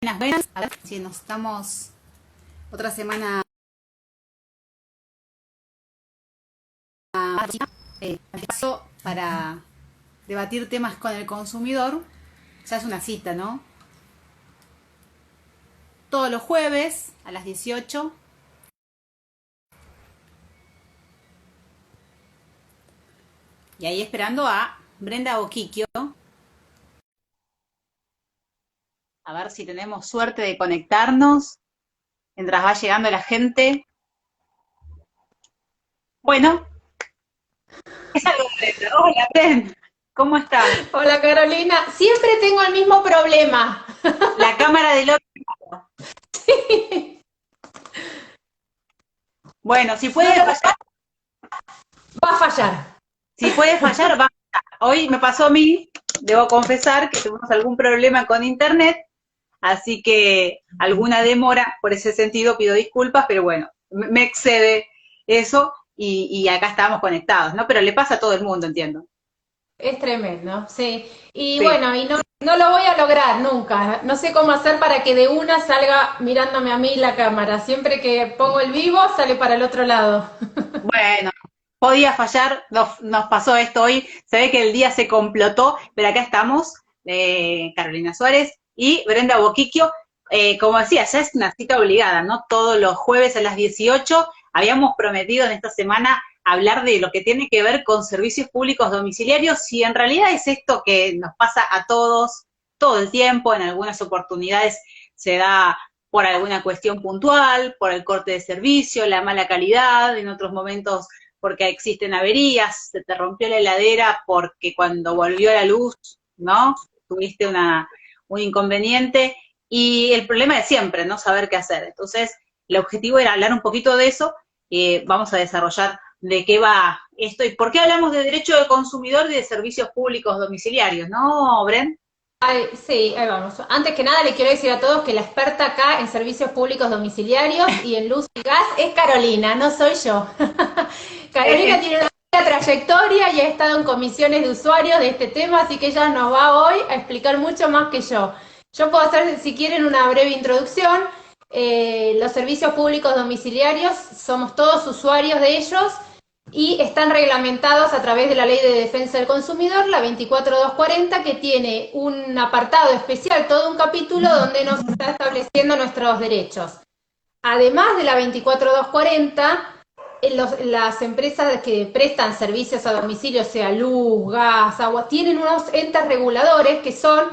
Buenas, buenas. A ver si nos estamos otra semana para debatir temas con el consumidor. Ya es una cita, ¿no? Todos los jueves a las 18. Y ahí esperando a Brenda Boquiquio. A ver si tenemos suerte de conectarnos mientras va llegando la gente. Bueno, es algo, Brenda. Hola, Brenda. ¿Cómo estás? Hola Carolina, siempre tengo el mismo problema. La cámara del otro. Bueno, si No puede lo fallar, va a fallar. va. Hoy me pasó a mí, debo confesar que tuvimos algún problema con internet, así que alguna demora, por ese sentido pido disculpas, pero bueno, me excede eso y acá estamos conectados, ¿no? Pero le pasa a todo el mundo, entiendo. Es tremendo, sí. Y Sí. bueno, no lo voy a lograr nunca. No sé cómo hacer para que de una salga mirándome a mí la cámara. Siempre que pongo el vivo, sale para el otro lado. Bueno, podía fallar, nos pasó esto hoy, se ve que el día se complotó, pero acá estamos, Carolina Suárez y Brenda Boquiquio. Como decía, ya es una cita obligada, ¿no? Todos los jueves a las 18 habíamos prometido en esta semana hablar de lo que tiene que ver con servicios públicos domiciliarios y en realidad es esto que nos pasa a todos todo el tiempo, en algunas oportunidades se da por alguna cuestión puntual, por el corte de servicio, la mala calidad, en otros momentos porque existen averías, se te rompió la heladera porque cuando volvió la luz, ¿no? Tuviste un inconveniente y el problema de siempre, no saber qué hacer. Entonces, el objetivo era hablar un poquito de eso, vamos a desarrollar de qué va esto y por qué hablamos de derecho del consumidor y de servicios públicos domiciliarios, ¿no, Bren? Ay, sí, ahí vamos. Antes que nada, le quiero decir a todos que la experta acá en servicios públicos domiciliarios y en luz y gas es Carolina, no soy yo. Carolina Eh, tiene una larga trayectoria y ha estado en comisiones de usuarios de este tema, así que ella nos va hoy a explicar mucho más que yo. Yo puedo hacer, si quieren, una breve introducción. Los servicios públicos domiciliarios, somos todos usuarios de ellos y están reglamentados a través de la Ley de Defensa del Consumidor, la 24240, que tiene un apartado especial, todo un capítulo donde nos está estableciendo nuestros derechos. Además de la 24240, las empresas que prestan servicios a domicilio, sea luz, gas, agua, tienen unos entes reguladores que son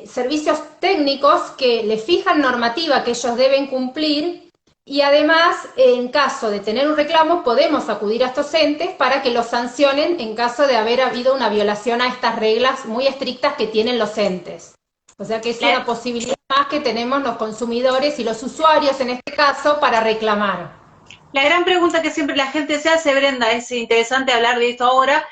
servicios técnicos que le fijan normativa que ellos deben cumplir y además, en caso de tener un reclamo, podemos acudir a estos entes para que los sancionen en caso de haber habido una violación a estas reglas muy estrictas que tienen los entes. O sea que es la, una posibilidad más que tenemos los consumidores y los usuarios en este caso para reclamar. La gran pregunta que siempre la gente se hace, Brenda, es interesante hablar de esto ahora.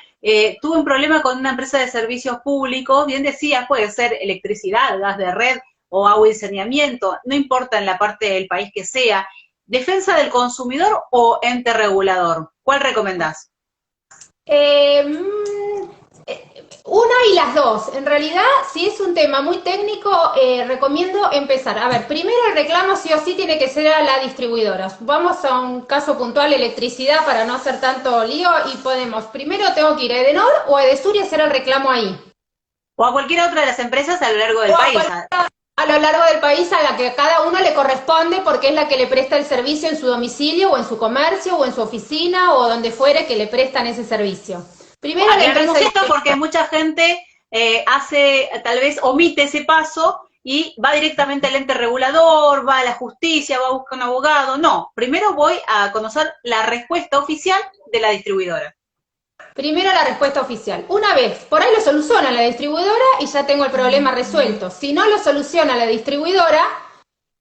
Tuve un problema con una empresa de servicios públicos, bien decías, puede ser electricidad, gas de red o agua y saneamiento, no importa en la parte del país que sea. ¿Defensa del consumidor o ente regulador? ¿Cuál recomendás? Una y las dos. En realidad, si es un tema muy técnico, recomiendo empezar. A ver, primero el reclamo sí o sí tiene que ser a la distribuidora. Vamos a un caso puntual, electricidad, para no hacer tanto lío y podemos, primero tengo que ir a Edenor o a Edesur y hacer el reclamo ahí. O a cualquier otra de las empresas a lo largo O del a, país. a lo largo del país a la que a cada uno le corresponde porque es la que le presta el servicio en su domicilio o en su comercio o en su oficina o donde fuere que le prestan ese servicio. Primero la Aclaremos empresa. esto porque mucha gente tal vez omite ese paso y va directamente al ente regulador, va a la justicia, va a buscar un abogado. No, primero voy a conocer la respuesta oficial de la distribuidora. Primero la respuesta oficial. Una vez, por ahí lo soluciona la distribuidora y ya tengo el problema resuelto. Si no lo soluciona la distribuidora,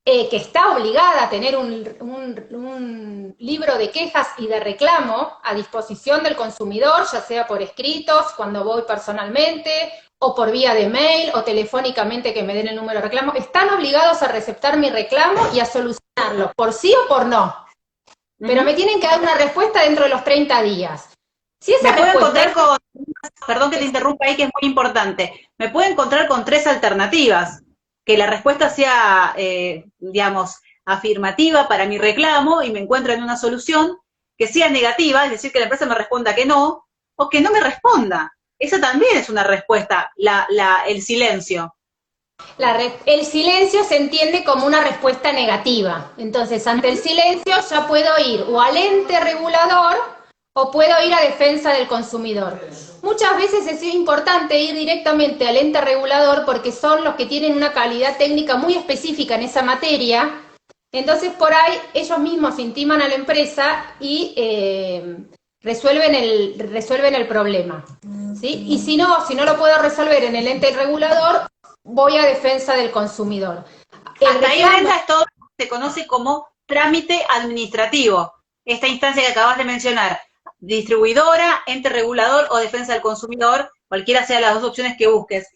que está obligada a tener un libro de quejas y de reclamo a disposición del consumidor, ya sea por escritos, cuando voy personalmente, o por vía de mail, o telefónicamente que me den el número de reclamo, están obligados a receptar mi reclamo y a solucionarlo, por sí o por no. Pero me tienen que dar una respuesta dentro de los 30 días. Si esa Me puedo respuesta encontrar con, perdón que te interrumpa ahí, que es muy importante, me puedo encontrar con tres alternativas. que la respuesta sea, digamos, afirmativa para mi reclamo y me encuentro en una solución que sea negativa, es decir, que la empresa me responda que no, o que no me responda. Esa también es una respuesta, el silencio. El silencio se entiende como una respuesta negativa. Entonces, ante el silencio ya puedo ir o al ente regulador o puedo ir a defensa del consumidor. Muchas veces es importante ir directamente al ente regulador porque son los que tienen una calidad técnica muy específica en esa materia. Entonces, por ahí ellos mismos intiman a la empresa y resuelven el problema. ¿Sí? Y si no lo puedo resolver en el ente regulador, voy a defensa del consumidor. Hasta ahí, Brenda, es todo lo que se conoce como trámite administrativo. Esta instancia que acabas de mencionar, distribuidora, ente regulador o defensa del consumidor, cualquiera sea las dos opciones que busques.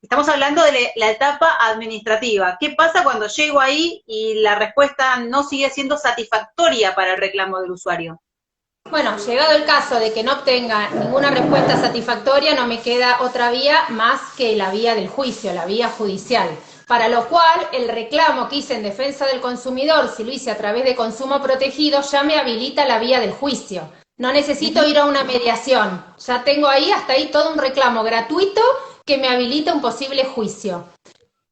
Estamos hablando de la etapa administrativa. ¿Qué pasa cuando llego ahí y la respuesta no sigue siendo satisfactoria para el reclamo del usuario? Bueno, llegado el caso de que no obtenga ninguna respuesta satisfactoria, no me queda otra vía más que la vía del juicio, la vía judicial. Para lo cual, el reclamo que hice en defensa del consumidor, si lo hice a través de consumo protegido, ya me habilita la vía del juicio. No necesito ir a una mediación. Ya tengo hasta ahí todo un reclamo gratuito que me habilita un posible juicio.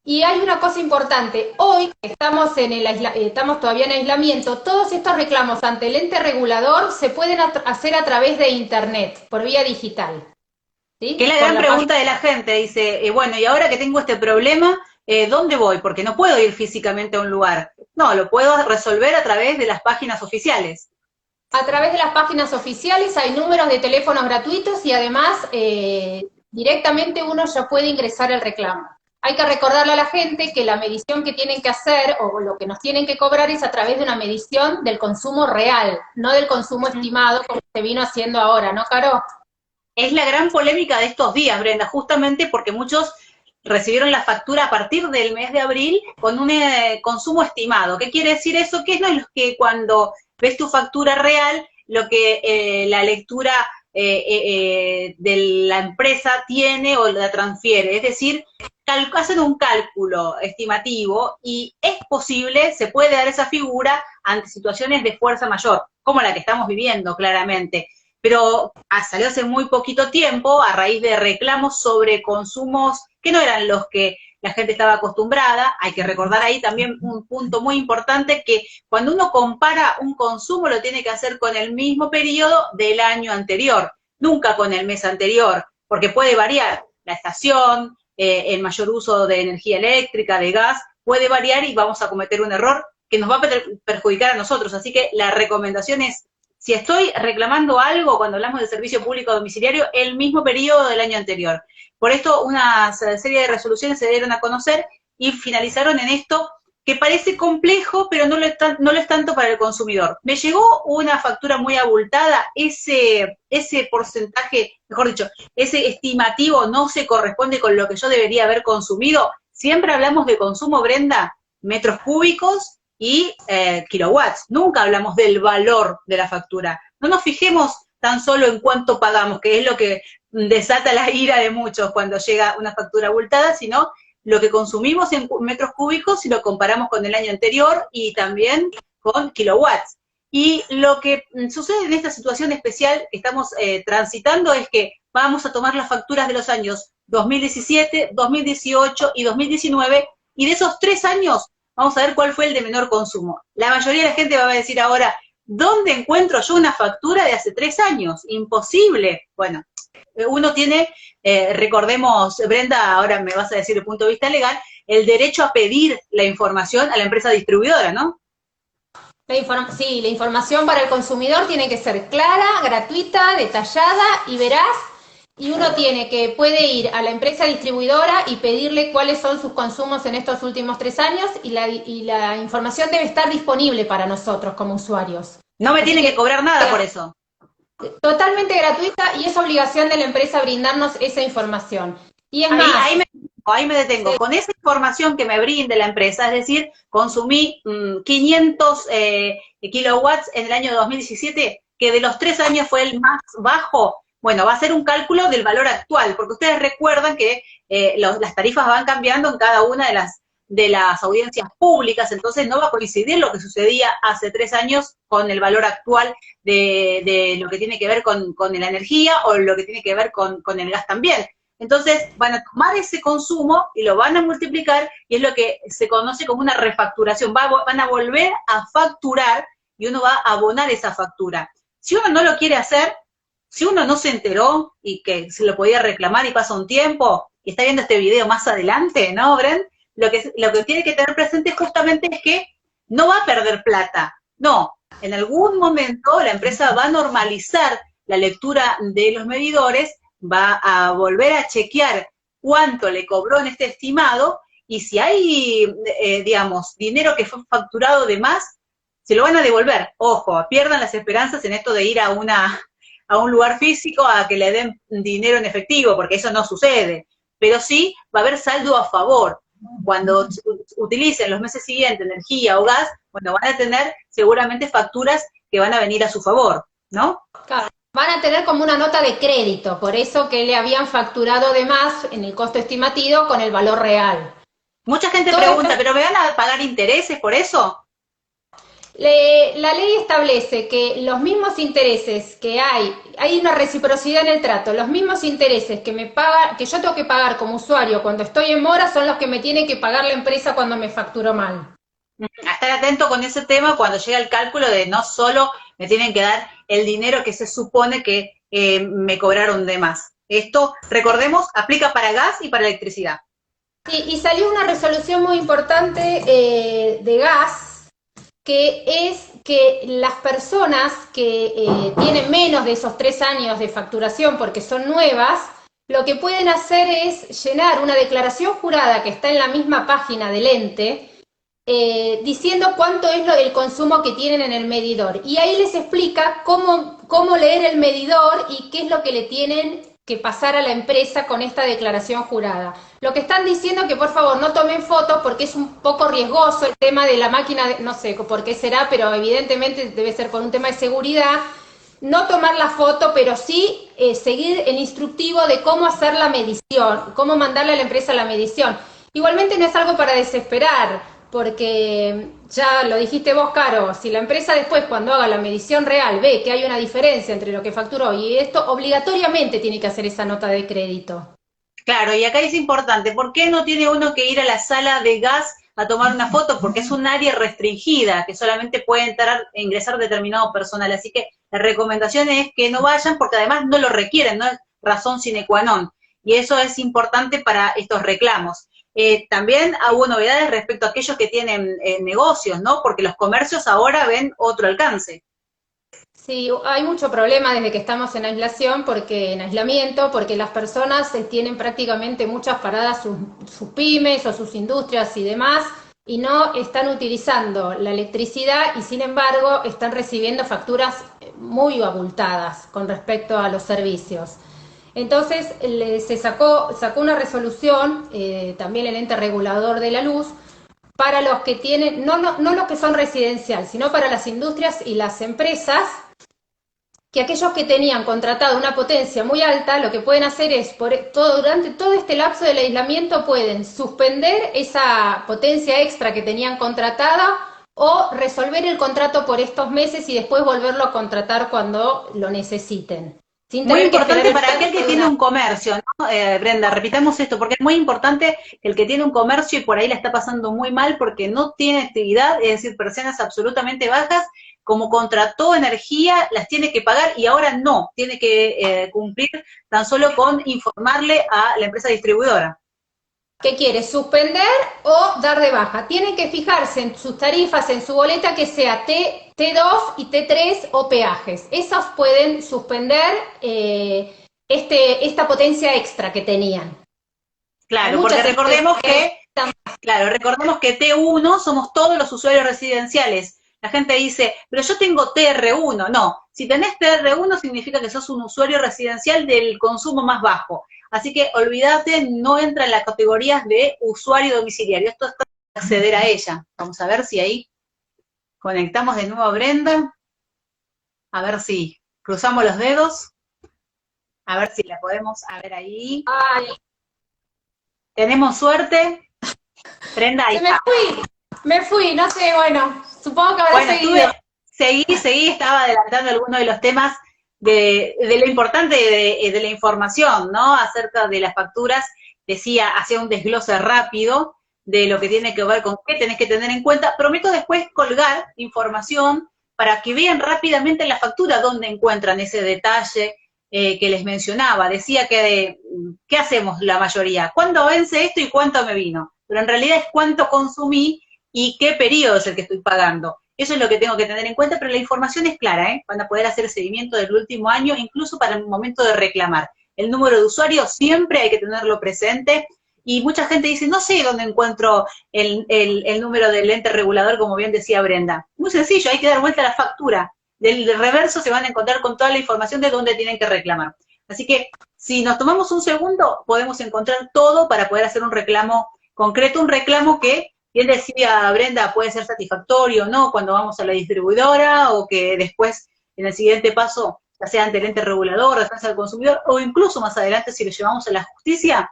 Y hay una cosa importante, hoy que estamos todavía en aislamiento, todos estos reclamos ante el ente regulador se pueden hacer a través de internet, por vía digital. ¿Sí? Que es la gran pregunta de la gente, dice, bueno, y ahora que tengo este problema, ¿dónde voy? Porque no puedo ir físicamente a un lugar. No, lo puedo resolver a través de las páginas oficiales. A través de las páginas oficiales hay números de teléfonos gratuitos y además directamente uno ya puede ingresar el reclamo. Hay que recordarle a la gente que la medición que tienen que hacer o lo que nos tienen que cobrar es a través de una medición del consumo real, no del consumo estimado como se vino haciendo ahora, ¿no, Caro? Es la gran polémica de estos días, Brenda, justamente porque muchos recibieron la factura a partir del mes de abril con un consumo estimado. ¿Qué quiere decir eso? Que no es lo que cuando ves tu factura real, lo que la lectura de la empresa tiene o la transfiere. Es decir, hacen un cálculo estimativo y es posible, se puede dar esa figura ante situaciones de fuerza mayor, como la que estamos viviendo claramente. Pero salió hace muy poquito tiempo a raíz de reclamos sobre consumos que no eran los que la gente estaba acostumbrada. Hay que recordar ahí también un punto muy importante, que cuando uno compara un consumo lo tiene que hacer con el mismo periodo del año anterior, nunca con el mes anterior, porque puede variar la estación, el mayor uso de energía eléctrica, de gas, puede variar y vamos a cometer un error que nos va a perjudicar a nosotros. Así que la recomendación es, si estoy reclamando algo, cuando hablamos de servicio público domiciliario, el mismo periodo del año anterior. Por esto una serie de resoluciones se dieron a conocer y finalizaron en esto, que parece complejo, pero no lo es tanto para el consumidor. Me llegó una factura muy abultada, ese porcentaje, mejor dicho, ese estimativo no se corresponde con lo que yo debería haber consumido. Siempre hablamos de consumo, Brenda, metros cúbicos y kilowatts. Nunca hablamos del valor de la factura. No nos fijemos tan solo en cuánto pagamos, que es lo que desata la ira de muchos cuando llega una factura abultada, sino lo que consumimos en metros cúbicos si lo comparamos con el año anterior y también con kilowatts. Y lo que sucede en esta situación especial que estamos transitando es que vamos a tomar las facturas de los años 2017, 2018 y 2019, y de esos 3 años vamos a ver cuál fue el de menor consumo. La mayoría de la gente va a decir ahora, ¿dónde encuentro yo una factura de hace 3 años? Imposible. Bueno, uno tiene, recordemos, Brenda, ahora me vas a decir el punto de vista legal, el derecho a pedir la información a la empresa distribuidora, ¿no? Sí, la información para el consumidor tiene que ser clara, gratuita, detallada y veraz, y uno puede ir a la empresa distribuidora y pedirle cuáles son sus consumos en estos últimos 3 años, y la información debe estar disponible para nosotros como usuarios. No me tienen que cobrar nada por eso. Totalmente gratuita, y es obligación de la empresa brindarnos esa información. Y es más, ahí me detengo. Sí. Con esa información que me brinde la empresa, es decir, consumí 500 kilowatts en el año 2017, que de los 3 años fue el más bajo. Bueno, va a ser un cálculo del valor actual, porque ustedes recuerdan que las tarifas van cambiando en cada una de las audiencias públicas, entonces no va a coincidir lo que sucedía hace 3 años con el valor actual de lo que tiene que ver con la energía o lo que tiene que ver con el gas también. Entonces van a tomar ese consumo y lo van a multiplicar y es lo que se conoce como una refacturación. Van a volver a facturar y uno va a abonar esa factura. Si uno no lo quiere hacer, si uno no se enteró y que se lo podía reclamar y pasa un tiempo y está viendo este video más adelante, ¿no, Bren? Lo que tiene que tener presente justamente es que no va a perder plata. No, en algún momento la empresa va a normalizar la lectura de los medidores, va a volver a chequear cuánto le cobró en este estimado y si hay, digamos, dinero que fue facturado de más, se lo van a devolver. Ojo, pierdan las esperanzas en esto de ir a un lugar físico a que le den dinero en efectivo, porque eso no sucede. Pero sí va a haber saldo a favor. Cuando utilicen los meses siguientes energía o gas, bueno, van a tener seguramente facturas que van a venir a su favor, ¿no? Claro. Van a tener como una nota de crédito, por eso que le habían facturado de más en el costo estimativo con el valor real. Mucha gente pregunta, ¿pero me van a pagar intereses por eso? La ley establece que los mismos intereses que hay una reciprocidad en el trato, los mismos intereses que yo tengo que pagar como usuario cuando estoy en mora son los que me tiene que pagar la empresa cuando me facturó mal. A estar atento con ese tema cuando llega el cálculo de no solo me tienen que dar el dinero que se supone que me cobraron de más. Esto, recordemos, aplica para gas y para electricidad. Sí, y salió una resolución muy importante de gas, que es que las personas que tienen menos de esos 3 años de facturación porque son nuevas, lo que pueden hacer es llenar una declaración jurada que está en la misma página del ente, diciendo cuánto es el consumo que tienen en el medidor. Y ahí les explica cómo leer el medidor y qué es lo que le tienen que pasar a la empresa con esta declaración jurada. Lo que están diciendo es que por favor no tomen fotos porque es un poco riesgoso el tema de la máquina, no sé por qué será, pero evidentemente debe ser por un tema de seguridad. No tomar la foto, pero sí seguir el instructivo de cómo hacer la medición, cómo mandarle a la empresa la medición. Igualmente no es algo para desesperar, porque ya lo dijiste vos, Caro, si la empresa después cuando haga la medición real ve que hay una diferencia entre lo que facturó y esto, obligatoriamente tiene que hacer esa nota de crédito. Claro, y acá es importante, ¿por qué no tiene uno que ir a la sala de gas a tomar una foto? Porque es un área restringida, que solamente puede entrar e ingresar determinado personal, así que la recomendación es que no vayan porque además no lo requieren, no es razón sine qua non, y eso es importante para estos reclamos. También hubo novedades respecto a aquellos que tienen negocios, ¿no? Porque los comercios ahora ven otro alcance. Sí, hay mucho problema desde que estamos en aislamiento, porque las personas tienen prácticamente muchas paradas sus pymes o sus industrias y demás, y no están utilizando la electricidad y sin embargo están recibiendo facturas muy abultadas con respecto a los servicios. Entonces se sacó una resolución, también el ente regulador de la luz, para los que tienen, no los que son residencial, sino para las industrias y las empresas, que aquellos que tenían contratado una potencia muy alta, lo que pueden hacer es, durante todo este lapso del aislamiento, pueden suspender esa potencia extra que tenían contratada o resolver el contrato por estos meses y después volverlo a contratar cuando lo necesiten. Muy importante para aquel que tiene un comercio, ¿no? Brenda, repitamos esto, porque es muy importante el que tiene un comercio y por ahí la está pasando muy mal porque no tiene actividad, es decir, persianas absolutamente bajas, como contrató energía, las tiene que pagar y ahora no, tiene que cumplir tan solo con informarle a la empresa distribuidora. ¿Qué quiere? ¿Suspender o dar de baja? Tienen que fijarse en sus tarifas, en su boleta, que sea T2 y T3 o peajes. Esos pueden suspender esta potencia extra que tenían. Claro, porque recordemos que T1 somos todos los usuarios residenciales. La gente dice, pero yo tengo TR1. No, si tenés TR1 significa que sos un usuario residencial del consumo más bajo. Así que olvídate, no entra en las categorías de usuario domiciliario. Esto es para acceder a ella. Vamos a ver si ahí conectamos de nuevo a Brenda. A ver si cruzamos los dedos. A ver si la podemos ver ahí. Ay. ¿Tenemos suerte? Brenda, ahí Se está. me fui, no sé, bueno, supongo que habrá Bueno, seguido. seguí, estaba adelantando algunos de los temas de lo importante de la información, ¿no? Acerca de las facturas, decía, hacía un desglose rápido de lo que tiene que ver con qué tenés que tener en cuenta. Prometo después colgar información para que vean rápidamente en la factura dónde encuentran ese detalle que les mencionaba. Decía que, ¿qué hacemos la mayoría? ¿Cuándo vence esto y cuánto me vino? Pero en realidad es cuánto consumí y qué periodo es el que estoy pagando. Eso es lo que tengo que tener en cuenta, pero la información es clara, ¿eh? Van a poder hacer seguimiento del último año, incluso para el momento de reclamar. El número de usuario siempre hay que tenerlo presente y mucha gente dice, no sé dónde encuentro el número del ente regulador, como bien decía Brenda. Muy sencillo, hay que dar vuelta a la factura. Del reverso se van a encontrar con toda la información de dónde tienen que reclamar. Así que si nos tomamos un segundo, podemos encontrar todo para poder hacer un reclamo concreto, un reclamo que bien decía Brenda, puede ser satisfactorio o no cuando vamos a la distribuidora o que después en el siguiente paso, ya sea ante el ente regulador, defensa del consumidor o incluso más adelante si lo llevamos a la justicia,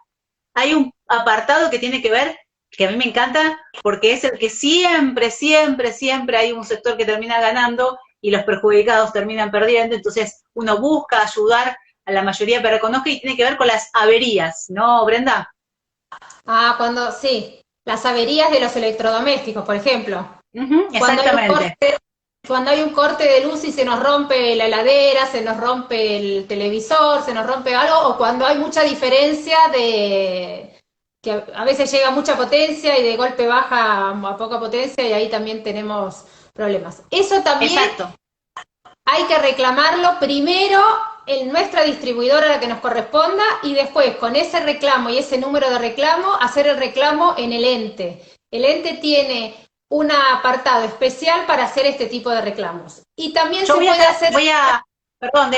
hay un apartado que tiene que ver, que a mí me encanta, porque es el que siempre, siempre, siempre hay un sector que termina ganando y los perjudicados terminan perdiendo, entonces uno busca ayudar a la mayoría para que conozca y tiene que ver con las averías, ¿no, Brenda? Ah, sí, las averías de los electrodomésticos, por ejemplo. Uh -huh, Cuando hay un exactamente. corte, cuando hay un corte de luz y se nos rompe la heladera, se nos rompe el televisor, se nos rompe algo, o cuando hay mucha diferencia de que a veces llega mucha potencia y de golpe baja a poca potencia y ahí también tenemos problemas. Eso también Exacto. hay que reclamarlo primero en nuestra distribuidora, la que nos corresponda, y después con ese reclamo y ese número de reclamo, hacer el reclamo en el ente. El ente tiene un apartado especial para hacer este tipo de reclamos. Y también Yo se puede hacer... perdón,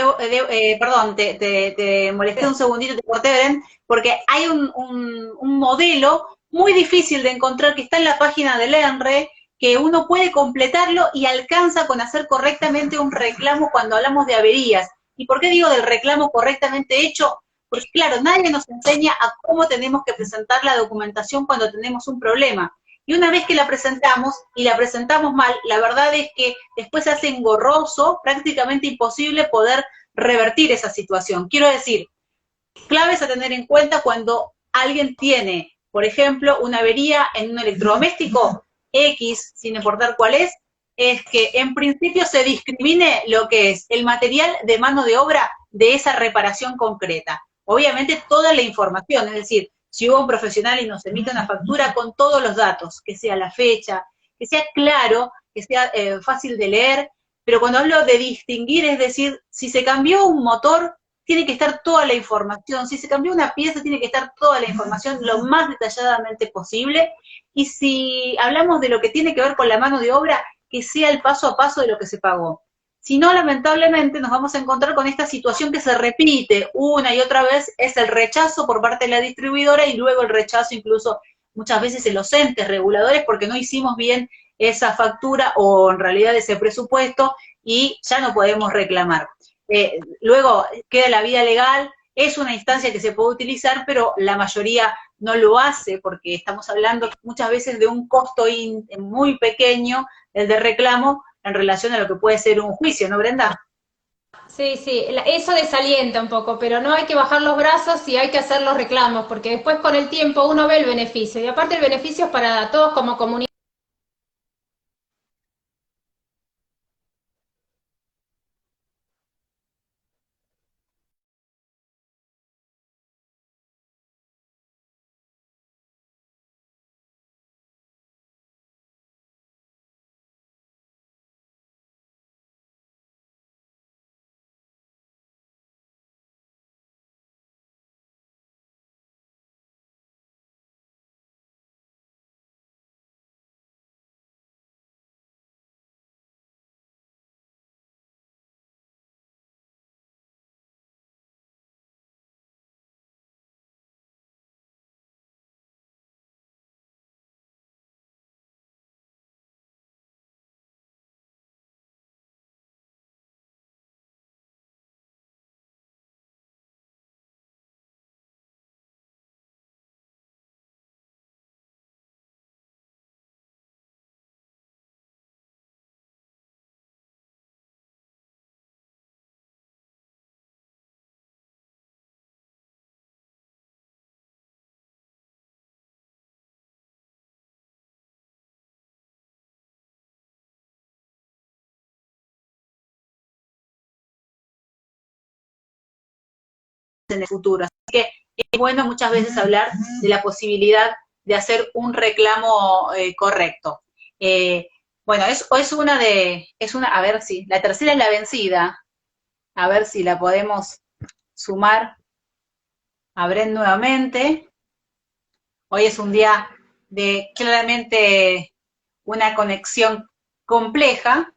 perdón, te molesté un segundito, te corté, Beren, porque hay un modelo muy difícil de encontrar que está en la página del ENRE, que uno puede completarlo y alcanza con hacer correctamente un reclamo cuando hablamos de averías. ¿Y por qué digo del reclamo correctamente hecho? Porque claro, nadie nos enseña a cómo tenemos que presentar la documentación cuando tenemos un problema. Y una vez que la presentamos y la presentamos mal, la verdad es que después se hace engorroso, prácticamente imposible poder revertir esa situación. Quiero decir, claves a tener en cuenta cuando alguien tiene, por ejemplo, una avería en un electrodoméstico X, sin importar cuál es que en principio se discrimine lo que es el material de mano de obra de esa reparación concreta. Obviamente toda la información, es decir, si hubo un profesional y nos emite una factura con todos los datos, que sea la fecha, que sea claro, que sea fácil de leer, pero cuando hablo de distinguir, es decir, si se cambió un motor, tiene que estar toda la información. Si se cambió una pieza, tiene que estar toda la información lo más detalladamente posible. Y si hablamos de lo que tiene que ver con la mano de obra, que sea el paso a paso de lo que se pagó. Si no, lamentablemente nos vamos a encontrar con esta situación que se repite una y otra vez, es el rechazo por parte de la distribuidora y luego el rechazo incluso muchas veces en los entes reguladores porque no hicimos bien esa factura o en realidad ese presupuesto y ya no podemos reclamar. Luego queda la vía legal, es una instancia que se puede utilizar, pero la mayoría no lo hace porque estamos hablando muchas veces de un costo muy pequeño, el de reclamo, en relación a lo que puede ser un juicio, ¿no, Brenda? Sí, sí, eso desalienta un poco, pero no hay que bajar los brazos y hay que hacer los reclamos, porque después con el tiempo uno ve el beneficio, y aparte el beneficio es para todos como comunidad. en el futuro. Así que es bueno muchas veces hablar de la posibilidad de hacer un reclamo correcto. Bueno, a ver si, la tercera es la vencida, a ver si la podemos sumar a Bren nuevamente. Hoy es un día de claramente una conexión compleja,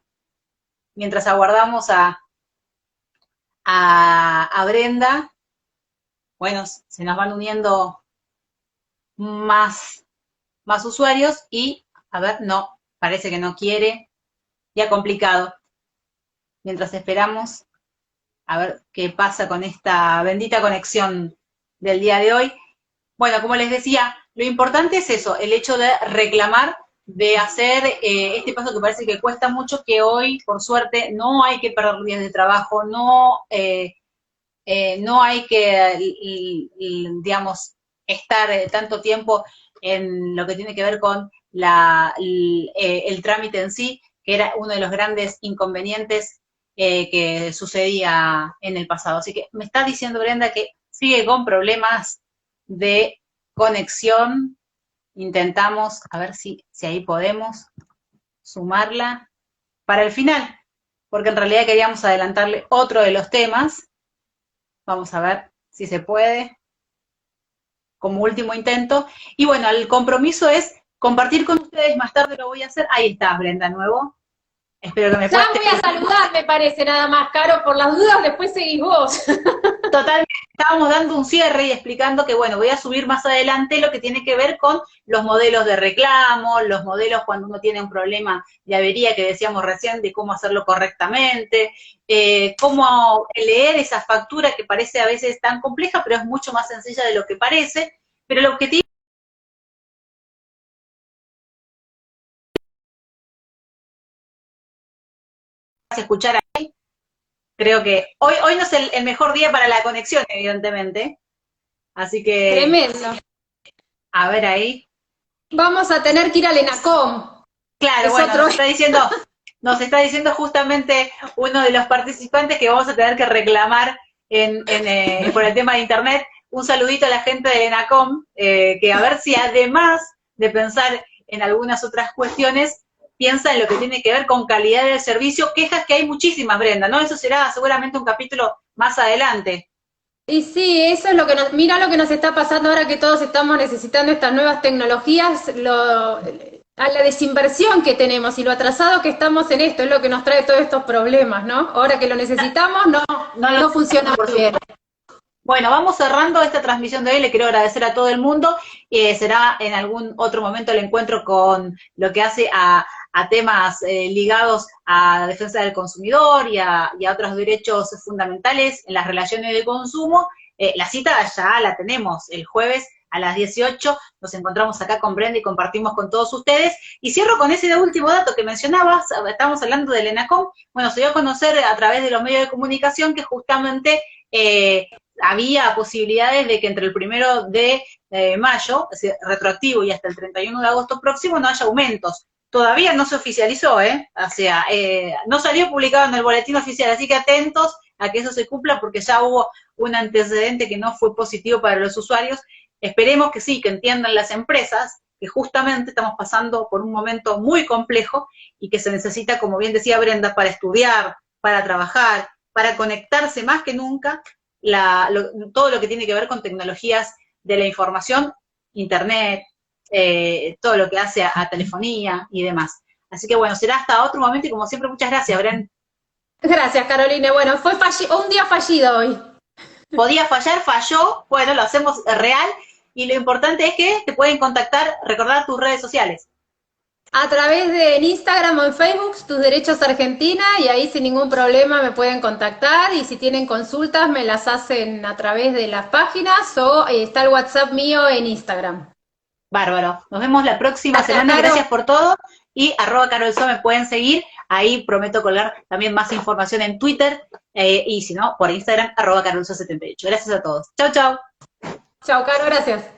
mientras aguardamos a Brenda. Bueno, se nos van uniendo más usuarios y, a ver, no, parece que no quiere, ya complicado. Mientras esperamos a ver qué pasa con esta bendita conexión del día de hoy. Bueno, como les decía, lo importante es eso, el hecho de reclamar, de hacer este paso que parece que cuesta mucho, que hoy, por suerte, no hay que perder días de trabajo, no hay que, digamos, estar tanto tiempo en lo que tiene que ver con el trámite en sí, que era uno de los grandes inconvenientes que sucedía en el pasado. Así que me está diciendo Brenda que sigue con problemas de conexión. Intentamos, a ver si ahí podemos sumarla para el final, porque en realidad queríamos adelantarle otro de los temas. Vamos a ver si se puede, como último intento. Y bueno, el compromiso es compartir con ustedes, más tarde lo voy a hacer. Ahí está, Brenda, nuevo. Espero que me Ya puedas... voy a saludar, me parece, nada más, Caro, por las dudas, después seguís vos. Totalmente, estábamos dando un cierre y explicando que, bueno, voy a subir más adelante lo que tiene que ver con los modelos de reclamo, los modelos cuando uno tiene un problema de avería que decíamos recién, de cómo hacerlo correctamente, cómo leer esa factura que parece a veces tan compleja, pero es mucho más sencilla de lo que parece, pero el objetivo es escuchar ahí. Creo que hoy no es el mejor día para la conexión, evidentemente, así que... Tremendo. A ver ahí. Vamos a tener que ir al ENACOM. Claro, bueno, nos está diciendo justamente uno de los participantes que vamos a tener que reclamar por el tema de internet. Un saludito a la gente del ENACOM, que a ver si además de pensar en algunas otras cuestiones, piensa en lo que tiene que ver con calidad del servicio, quejas que hay muchísimas, Brenda, ¿no? Eso será seguramente un capítulo más adelante. Y sí, eso es lo que mira lo que nos está pasando ahora que todos estamos necesitando estas nuevas tecnologías, a la desinversión que tenemos y lo atrasado que estamos en esto es lo que nos trae todos estos problemas, ¿no? Ahora que lo necesitamos, no funciona muy bien. Bueno, vamos cerrando esta transmisión de hoy. Le quiero agradecer a todo el mundo. Será en algún otro momento el encuentro con lo que hace a temas ligados a la defensa del consumidor y a otros derechos fundamentales en las relaciones de consumo. La cita ya la tenemos el jueves a las 18. Nos encontramos acá con Brenda y compartimos con todos ustedes. Y cierro con ese último dato que mencionabas. Estamos hablando del ENACOM. Bueno, se dio a conocer a través de los medios de comunicación que justamente... había posibilidades de que entre el 1 de mayo, es decir, retroactivo, y hasta el 31 de agosto próximo no haya aumentos. Todavía no se oficializó, o sea, no salió publicado en el boletín oficial, así que atentos a que eso se cumpla porque ya hubo un antecedente que no fue positivo para los usuarios. Esperemos que sí, que entiendan las empresas que justamente estamos pasando por un momento muy complejo y que se necesita, como bien decía Brenda, para estudiar, para trabajar, para conectarse más que nunca, todo lo que tiene que ver con tecnologías de la información, internet, todo lo que hace a telefonía y demás. Así que bueno, será hasta otro momento y como siempre, muchas gracias, Bren. Gracias, Carolina. Bueno, fue un día fallido hoy. Podía fallar, falló, bueno, lo hacemos real y lo importante es que te pueden contactar, recordar tus redes sociales. A través de Instagram o en Facebook, Tus Derechos Argentina, y ahí sin ningún problema me pueden contactar, y si tienen consultas me las hacen a través de las páginas o está el WhatsApp mío en Instagram. Bárbaro, nos vemos la próxima semana, gracias por todo, y @carolso me pueden seguir, ahí prometo colgar también más información en Twitter, y si no, por Instagram, @carolso78. Gracias a todos. Chau, chau. Chau, Caro, gracias.